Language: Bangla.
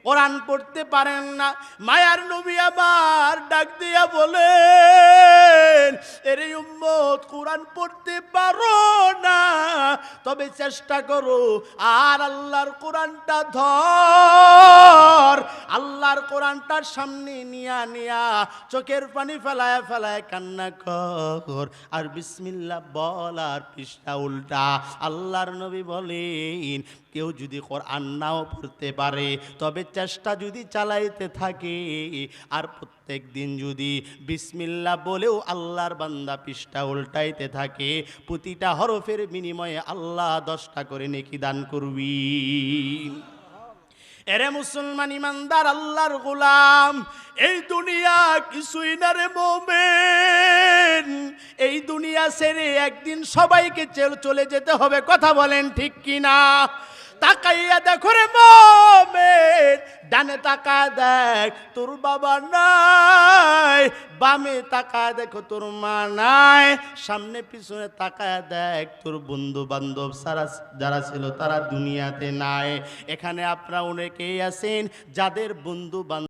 কোরআন পড়তে পারেন না। মায়ার নবী আবার ডাক দিয়া বলেন, এরে উম্মত, কোরআন পড়তে পারো না, তবে চেষ্টা করো আর আল্লাহর কোরআনটা ধর। আল্লাহর কোরআনটার সামনে নিয়া নিয়া চোখের পানি ফেলায় ফেলায় কান্না কর, আর বিসমিল্লাহ বল, আর পৃষ্ঠা উল্টা। আল্লাহর নবী বলেন, কেউ যদি কোরআন নাও পড়তে পারে, তবে চেষ্টা যদি চালাইতে থাকে আর প্রত্যেক দিন যদি বিসমিল্লাহ বলেও আল্লাহর বান্দা পৃষ্ঠা উল্টাইতে থাকে, প্রতিটা হরফের বিনিময়ে আল্লাহ 10টা করে নেকি দান করবি। এরে মুসলমান ইমানদার আল্লাহর গোলাম, এই দুনিয়া কিছুই না রে মোমেন। এই দুনিয়া ছেড়ে একদিন সবাইকে চলে যেতে হবে, কথা বলেন ঠিক কিনা? তাকাইয়া দেখো রে মোমেন, ডানে তাকা দেখ তোর বাবা নাই, বামে তাকা দেখো তোর মা নাই, সামনে পিছনে তাকায় দেখ তোর বন্ধু বান্ধব যারা ছিল তারা দুনিয়াতে নাই। এখানে আপনারা অনেকেই আছেন যাদের বন্ধু বান্ধব